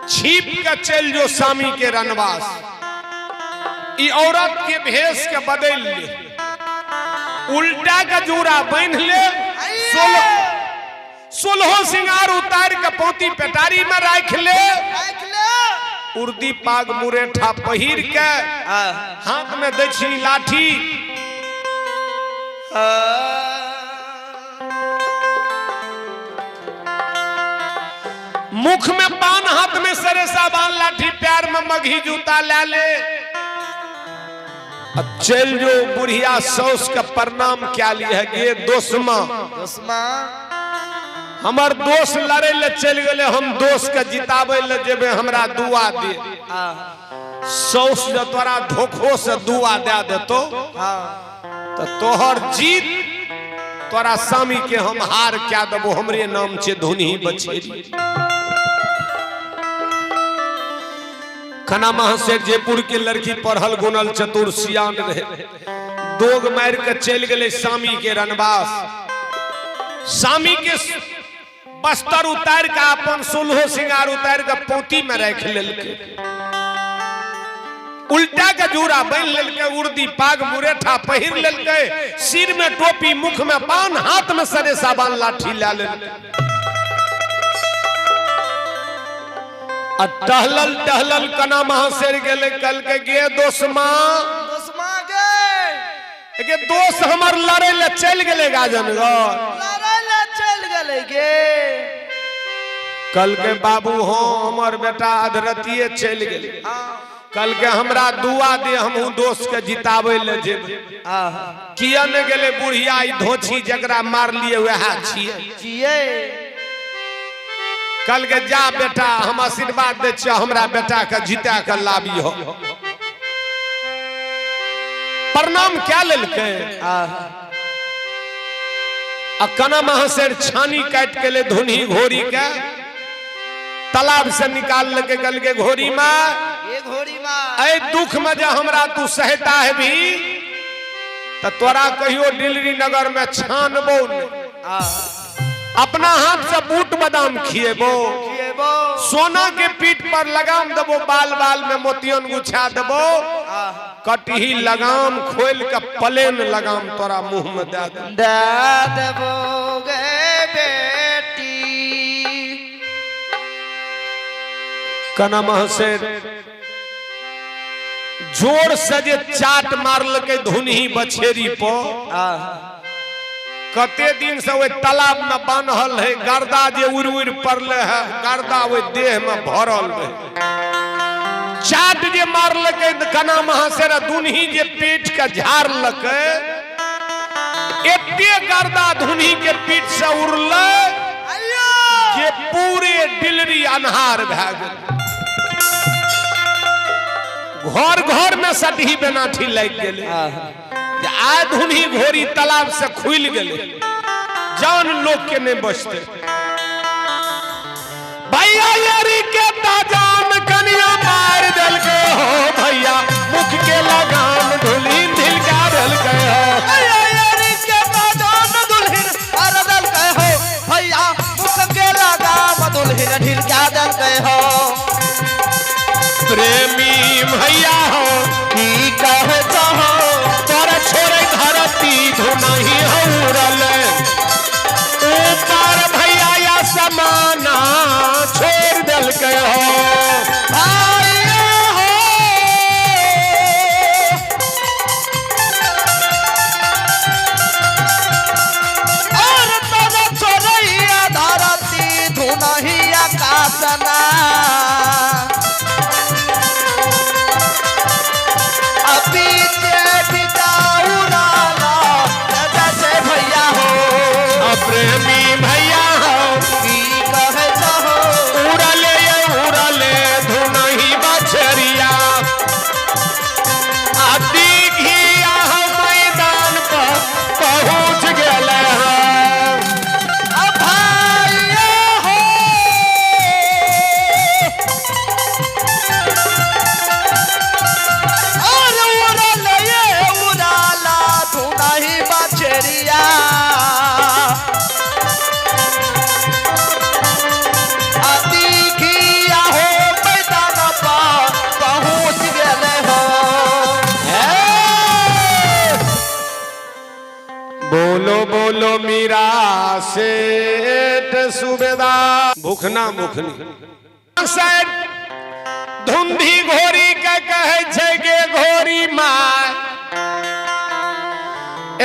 छिप के चल जो स्वामी के रनवास। ई औरत के भेष के बदल ले, उल्टा का जूरा बांध ले, 16 सिंगार उतार के पोती पेटारी में रख ले, उर्दी पाग मुरेठा पहिर के हाथ में दक्षिणी लाठी, मुख में पान, हाथ में सरेसा बान लाठी, पैर में मघी जूता ले ले, चल जो बुढ़िया सौस का प्रणाम क्या लिया गे दोस्मा हमार दोस्त लड़े ले चल गए, हम दोस्त के जिताबे ले जेबे, हमरा दुआ दे। सौस जो तोरा धोखो से दुआ दे देतो तो तोहर जीत, तोरा स्वामी के हम हार क्या देबो, हमरे नाम छे धुनी बछेरी। खना महाशेर जयपुर के लड़की पढ़ल गुनल चतुर सियान रहे, दोग मार के चल गए स्वामी के रनवास। स्वामी के बस्तर उतार के अपन 16 सिंगार उतार के पोती में रख लेलके, उल्टा के जूरा बांध लेलके, उर्दी पाग मुरेठा पहिर लेलके, सिर में टोपी, मुख में पान, हाथ में सरेसा बान लाठी ले लेलके। टहलल टहलल कना महाशेर गेले, कल के गे दोस्मा गे दोस्त हमर लड़े ले चल गेले गाजनगर, चल गले गे। कल के बाबू हो हमर बेटा अधरतिये चल गेले, कल के हमरा दुआ दे, हमहू दोस्त के जिताबे ले जेबे। किया न गेले बुढ़िया, ई धोछी जकरा मार लिए वह छिए। कल के जा बेटा, हम आशीर्वाद दे छिया, हमरा बेटा के जिता के लाबी हो। प्रणाम क्या लेलके, कना महाशेर छानी काट के ले धुनी घोरी के तालाब से निकाल लगे, गल के घोरी में ऐ दुख में जो हमरा तू सहता है भी, तो तोरा कहियो दिल्ली नगर में छानबो अपना हाथ से बूट बादाम खिएबो, सोना के पीठ पर लगाम देबो, बाल बाल में मोतियन गुछा देबो, कटही लगाम खोल के प्लेन लगाम तोरा मुंह में दे देबो गे बेटी। कना महाशेर जोर से जे चाट मारल के धुनी बछेरी पो, कते दिन से वो तालाब में बांधल है, गर्दा जे उड़ उड़ पड़ले है, गर्दा वो देह में भरल है। चाट जे मारल के कना महाशेर धुनी जे पेट के झाड़लक, एते गर्दा धुनी के पीठ से उड़ल जे पूरे दिलरी अन्हार भए गेल। घर घर में सटही बेनाठी लग गेले, आधुनी घोरी तालाब से खुल गेले, जान लोग के नहीं बचते। भैया यारी के ताजान कनिया मार दल के हो, भैया मुख के लगाम धुलीन ढिल का दल के हो, भैया यारी के ताजान दुल्हन मार दल के हो, भैया मुख के लगाम दुल्हन ढिल का दल के हो। प्रेमी भैया हो की कहे चाहो, तोरा छोड़े धरती धुनही हौरल, ऊपर भैया या समाना छोड़ दल के हो। और तोरा छोड़ैया धरती धुनही आकाशना, प्रेमी भैया हो की कहे चाहो, उड़ले धुनही बछरिया, आदि घिया मैदान पर पहुंच गेले भाई हो। मीरा सेठ सूबेदार भूखना मुखनी धुंधी घोरी के कहे छे गे घोरी माय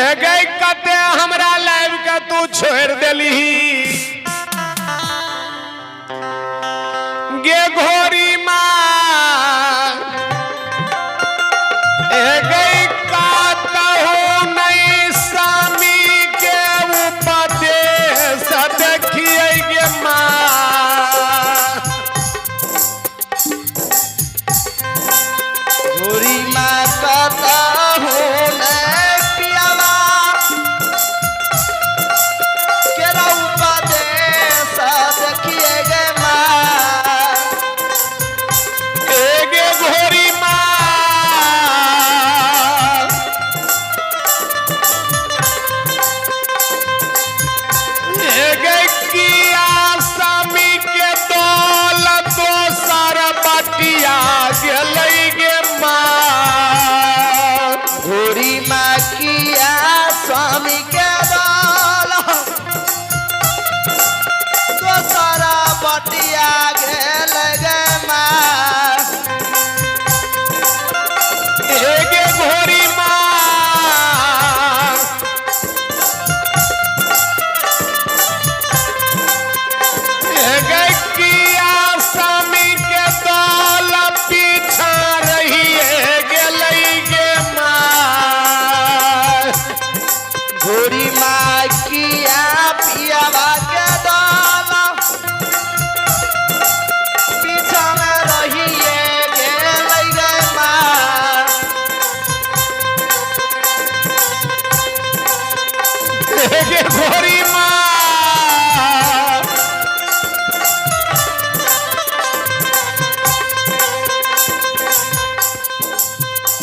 ए गई कते हमरा लाइव के तू छोड़ देली गे घोरी माय ए गई कातहु नहीं स्वामी के उपदेश देखिए गे माँ घोरी माँ कहता हूँ नहीं पियावा केरा उपदेश देखिए गे माँ एगे घोरी माँ एगे किया स्वामी के दौलत दोसर बटिया गेलै गे माँ घोरी माँ किया स्वामी के दौल दोसरा बटिया गेल गे माँ एगे घोरी माँ एगे किया स्वामी के दौलत पीछा रही गेलै गे माँ घोरी माँ किया पियावा के दौल पीछा में रहिए गेल गे माँ एगे घोरी माँ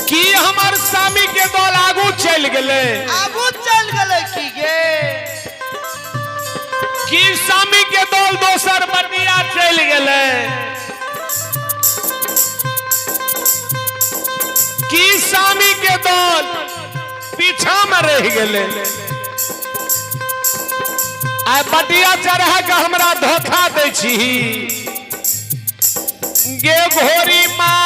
की हमर स्वामी के दौल आगू चल गेले आगू चल गए की गे की स्वामी के दौल दोसर बटिया चल गेले की स्वामी के दौल पीछा में रह गेले आ बटिया चढ़ा के हमरा धोखा दे छी गे घोरी माँ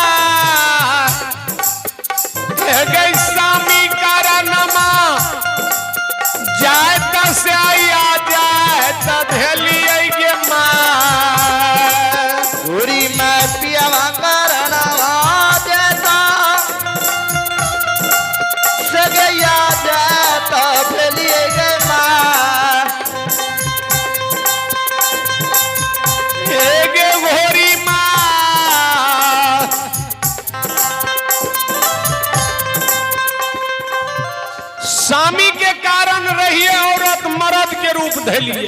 गई स्वामी कारणमा जाए से आया जाए धेलिए गे माँ घोरी माँ पियावा करनवा देता सगैया जाता भेलिए गे माँ एगे घोरी माँ स्वामी के कारण रहिए औरत मर्द के रूप धलिए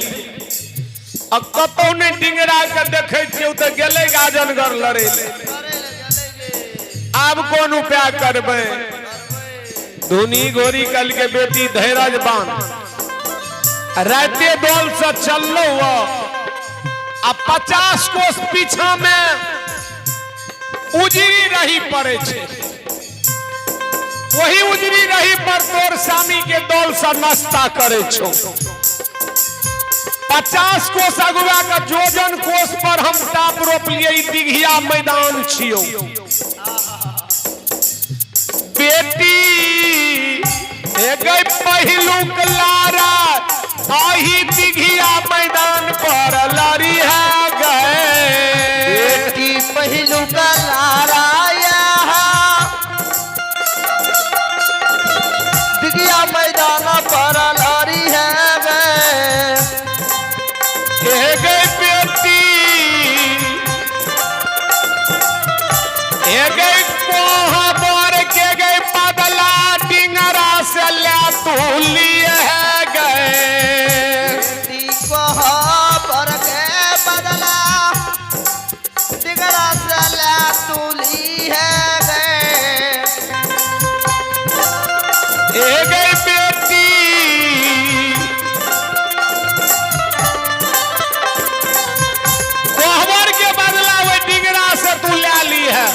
अब कतौ ने डिंगरा के देखे छियै तो गेले गाजनगर लड़े अब कौन उपाय करबे धुनी घोरी कल के बेटी धैर्य बांध राते दौल से चललो आ 50 कोस पीछा में उजरी रही पड़े छे वही उजरी रही पर तोर स्वामी के दौल से नाश्ता करे छो 50 कोस अगुआ का जोजन कोस पर हम टाप रोप लिए दिघिया मैदान छियो बेटी गई पहिलुक लारा आही दिघिया मैदान पर लड़ी है गए बेटी पहिलू का लाराया दिगिया मैदान पर लड़ी है गई बेटी गई कोहबर के गई बदला डिंगरा से ले तू लिए है गए बेटी को पर के बदला दिगरा से ले तुली है गई बेटी कोहबर के बदला वो डिंगरा से तू ले ली है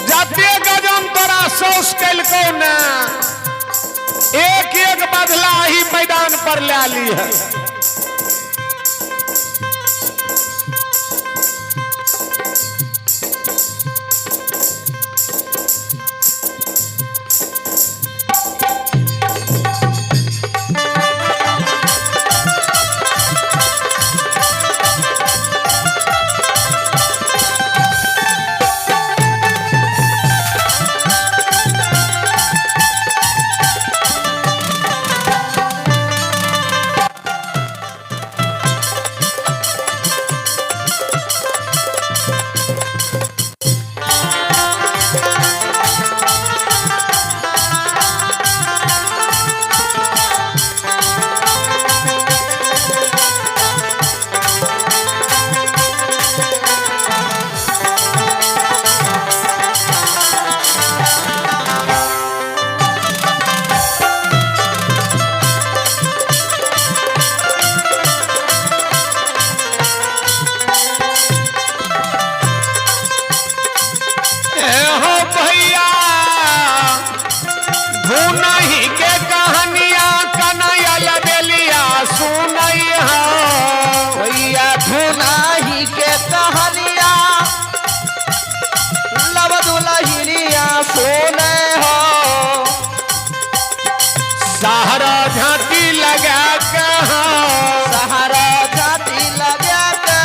जते गजन तोरा सोच कैलको ना एक डेग बदला ही मैदान पर ले ली है। सहारा झांकी लगा के सहारा झांकी लगा के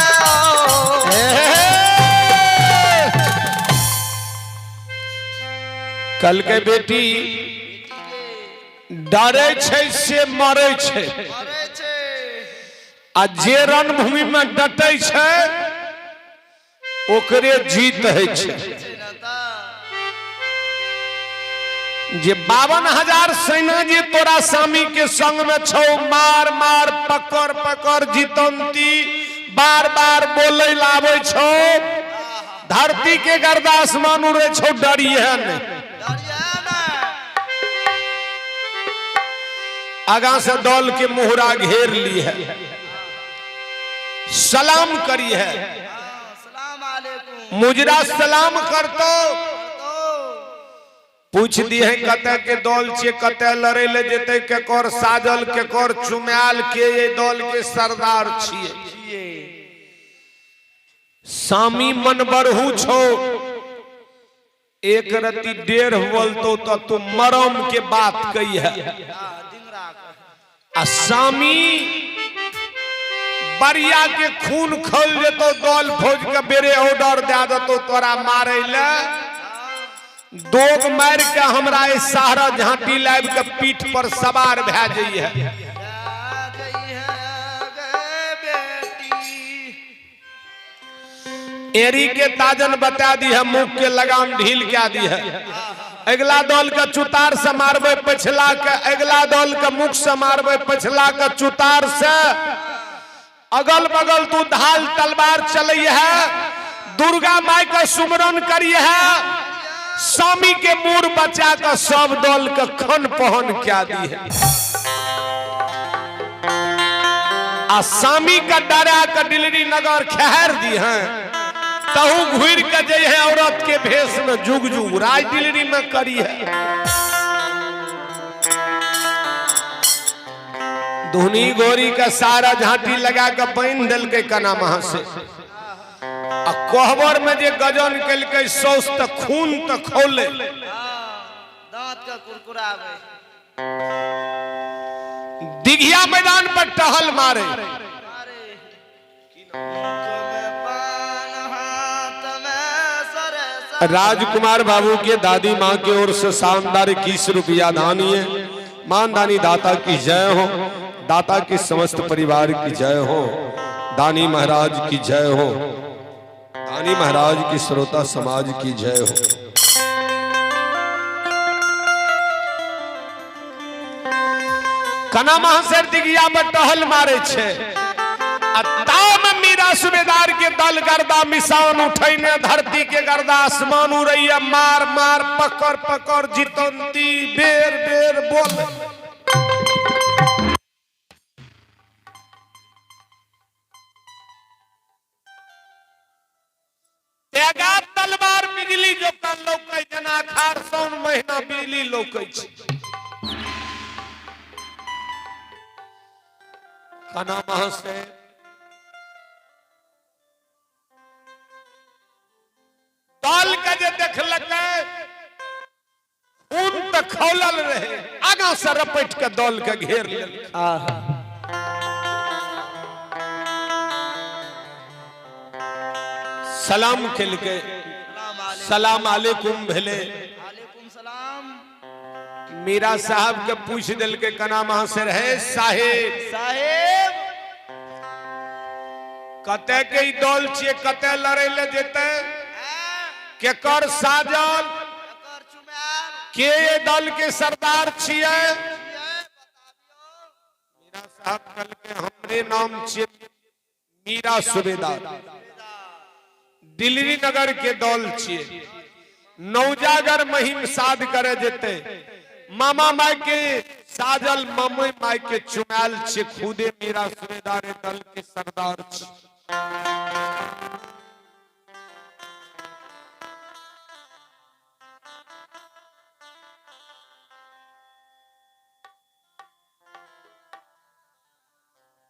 कल के बेटी डरे छे से मरे छे आ जे रणभूमि में डटे छे ओकरे जीत है छे। जे 52,000 सेना जी तोरा स्वामी के संग में छो मार मार पकड़ पकड़ जीतंती बार बार बोले लावे छो धरती के गर्दा आसमान उड़े छो डरिए नहीं आगा से दौल के मोहरा घेर ली है सलाम करी है मुजरा सलाम कर तो पूछ दी है कते के दौल छे कते लड़े ले जेते के कोर साजल के कोर चुम्याल के ये दौल के सरदार छिए सामी मन बरहू छो एक रति 1.5 बोलतो तो तू मरम के बात कही है आ सामी बरिया के खून खोल देतो दौल फौज के बेरे ऑर्डर दे देतो तोरा मारे ले दोग मार के हमरा इस सहारा झांटी लाइब के पीठ पर सवार भै जाई है एरी के ताजन बता दी है मुख के लगाम ढील क्या दी है अगला दौल का चुतार से मारबे पछला के अगला दौल का मुख से मारबे पछला के चुतार से अगल बगल तू ढाल तलवार चलई है दुर्गा माई का सुमरन करी है स्वामी के मूड बचा कर सब दौल का खन पहन क्या दी है आ स्वामी का डरा का दिल्ली नगर खहर दी है तहु घुर के जे है औरत के भेष में जुग जुग राज दिल्ली में करी है धुनी गोरी का सारा झांटी लगा के बांध दिल के कना महा से आ कोहबर में जे गजन कल के सौस त खून त खोले दांत का कुरकुरावे दिघिया मैदान पर टहल मारे राजकुमार बाबू के दादी माँ की ओर से शानदार 21 रुपया दानी है मानदानी दाता की जय हो दाता के समस्त परिवार की जय हो दानी महाराज की जय हो दानी महाराज की श्रोता समाज की जय हो। कना महाशर दिगिया में टहल मारे छे ताम मीरा सुबेदार के दल गर्दा मिसान उठैने धरती के गर्दा आसमान उड़ैया मार मार पकड़ पकड़ जीतंती बेर बेर बोल तलवार बिजली जो कल लौकै जना खार सौन महीना बिजली लौकै छै कना महा से दल के जे देखलक ऊन त खौलल रहे, आगा से रपट के दल के घेर लेल। सलाम खेल के सलाम अलैकुम भेले। वालेकुम सलाम। मीरा साहब के पूछ दिल के कना महा से रहे साहेब साहेब कते के ई दल छिए, कते लड़े ले जेते, केकर साजल, के ये दल के सरदार छिए। मीरा साहब कल के हमरे नाम छिए मीरा सुबेदार, दिल्ली नगर के दल छिए। नौजागर महिम साध करे जेते, मामा माई के साजल मम्मी माई के चुमाल छे, खुदे मीरा सुबेदार दल के सरदार छे।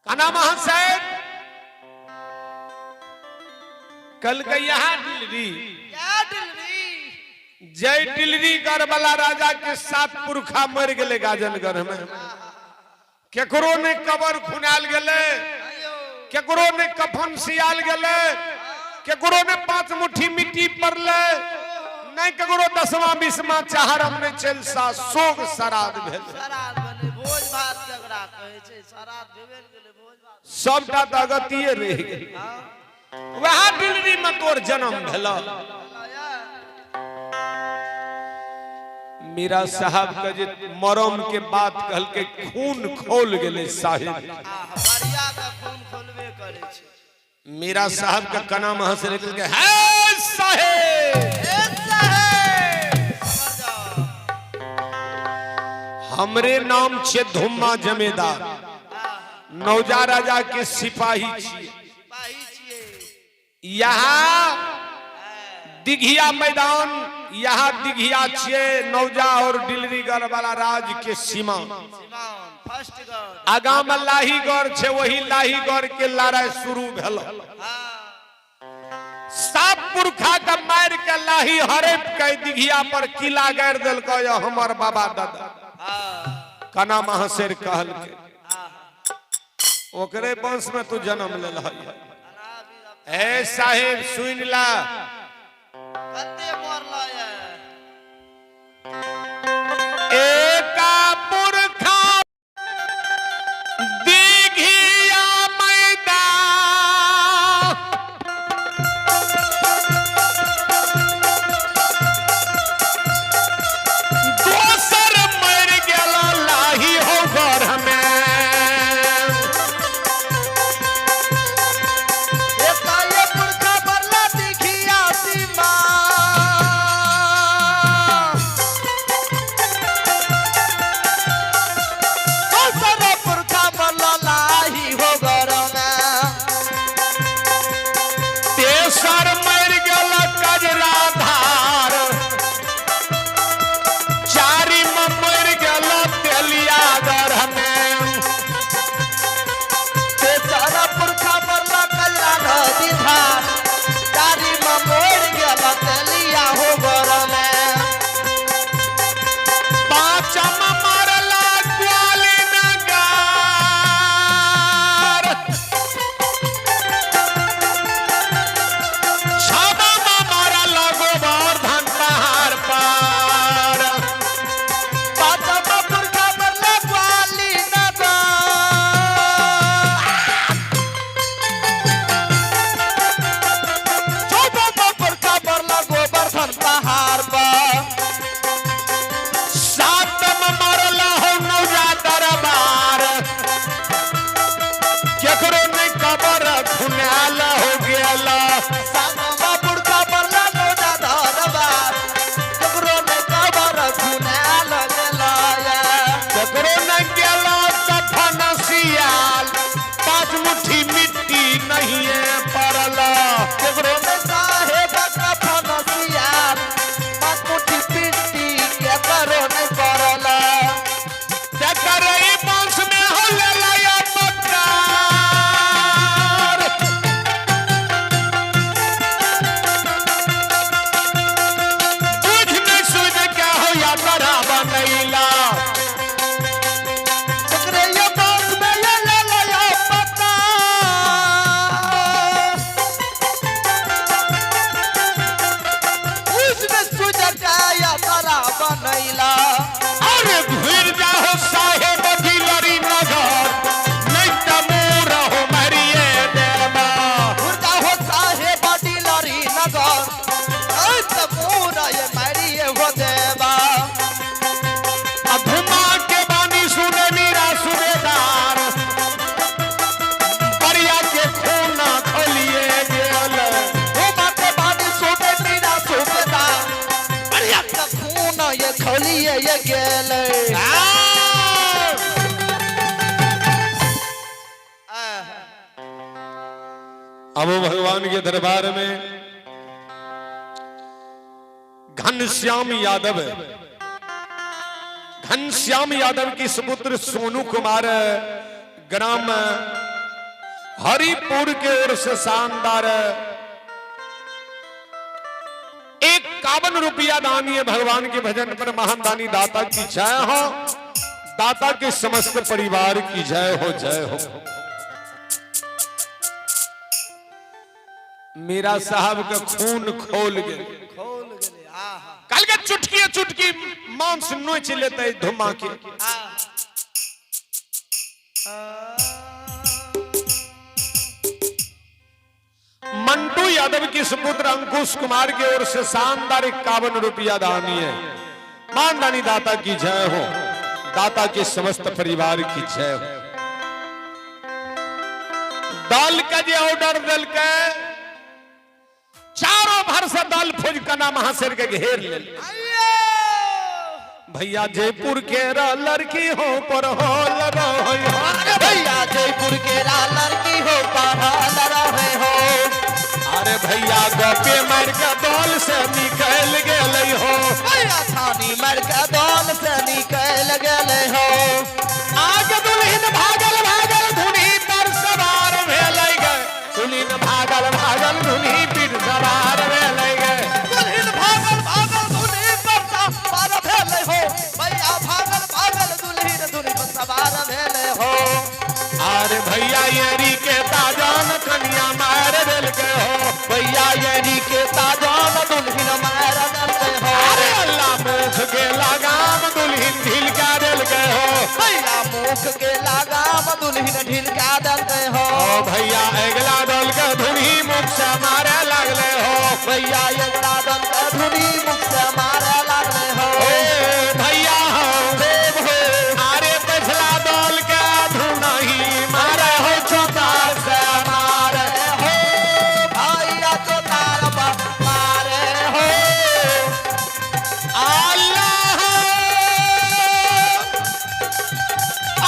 कना महा साहब कल के यहाँ दिल्ली क्या दिल्ली जय दिल्ली कर वाला राजा के 7 पुरखा मर गए गाजनगर में। केकरो ने कबर खुनाल गए, केकरो ने कफन सियाल गए, केकरो ने 5 मुट्ठी मिट्टी पड़ले, नहीं केकरो 10वां 20वां चाहरम में चल सा सोग सराद भेल। सराद बने भोज भात जगड़ा कहे छे, सराद भेबे गेले भोज भात सबटा दगतिये रह गेल। वह दिल्ली में तोर जन्म भेला। मीरा साहब का जे मरम के बात कहल के खून खोल गेले साहिब। बढ़िया का खून खोलबे करे छे। मीरा साहब का कना महा से निकल के है साहेब, हमरे नाम छे धुम्मा जमेदार, नौजा राजा के सिपाही छिए। यहाँ दिघिया मैदान, यहाँ दिघिया छिए नौजा और दिल्लीगढ़ वाला राज के सीमा। आगा में लाहीगढ़ छे, वही लाहीगढ़ के लड़ाई शुरू भेल। 7 पुरखा के मार के लाही हरेप के दिघिया पर किला गाड़ दिल को हमर बाबा दादा। कना महाशेर कहल के ओकरे वंश में तू जन्म ले है। ए साहेब सुन ला, कते मरला है एका पुरखा दिघिया मैदान, दोसर मर गेला लाही हो घर में। छोलिए ये गेले अब भगवान के दरबार में घनश्याम यादव की सुपुत्र सोनू कुमार ग्राम हरिपुर के ओर से शानदार 51 रुपया दानी है भगवान के भजन पर। महान दानी दाता की जय हो, दाता के समस्त परिवार की जय हो, जय हो। मेरा साहब का खून खोल गए, कल के चुटकी चुटकी मांस नोच लेते धुमा के। मंटू यादव की सुपुत्र अंकुश कुमार की ओर से शानदार 51 रुपया दानी है। मान दानी दाता की जय हो, दाता के समस्त परिवार की जय हो। दाल का जो ऑर्डर दल के चारों भर से दाल फौज कना महाशर के घेर ले। भैया जयपुर के लड़की हो पर हो भैया जयपुर के लड़की हो पर रहे हो। अरे भैया गोपे मार के दौल से निकल गए हो। भैया थानी मार के दौल से निकल गए हो। आगे दुल्हन भागल भागल धुनी पर सवार भेल गए। दुल्हन भागल भागल धुनी पर सवार भेल गए। दुल्हन भागल भागल धुनी पर सवार भेल हो। भैया भागल भागल दुल्हन धुनी पर सवार भेल हो। अरे भैया येरी के ताजान कन्या मार दिल के हो। भैया येरी के ताजान दुल्हन मार दिल हो। अरे अल्लाह मुख के लगाम दुल्हन ढील का दिल के हो। भैया मुख के लगाम दुल्हन ढील का दिल हो। भैया अगला दल के धुनी मुख से मारे लगले हो। भैया अगला दल के धुनी मुख से मारे लगले हो। भैया देव हो अरे पिछला दल के धुनही मारे हो चौतार से मारे हो। भैया चौतार मारे हो। अल्लाह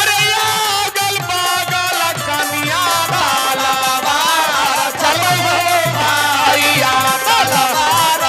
अरे अगल बगल कन्या वाला चलो भैया तलवार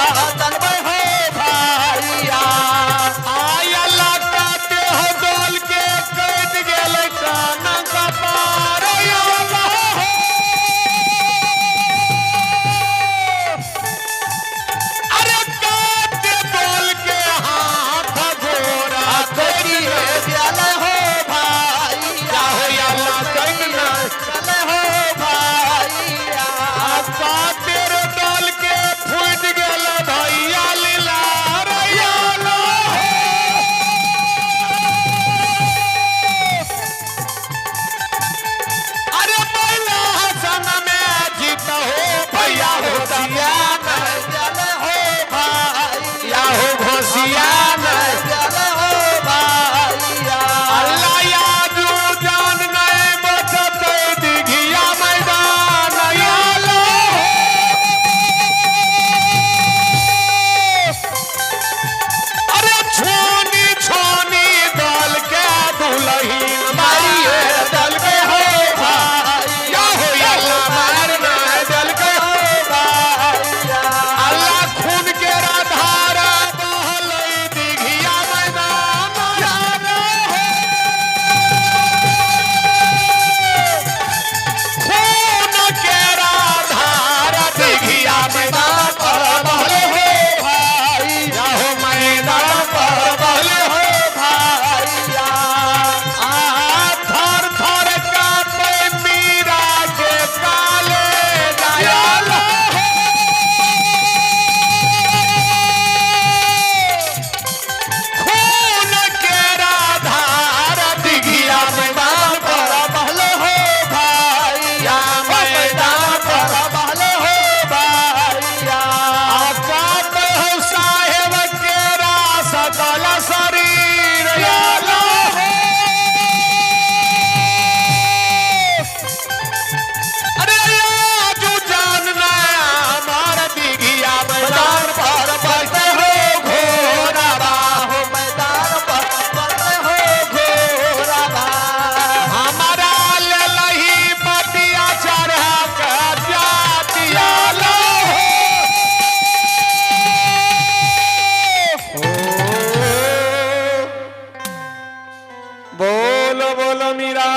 बोलो बोलो मीरा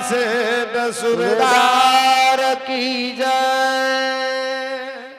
से सुरदार सुरदार की जय।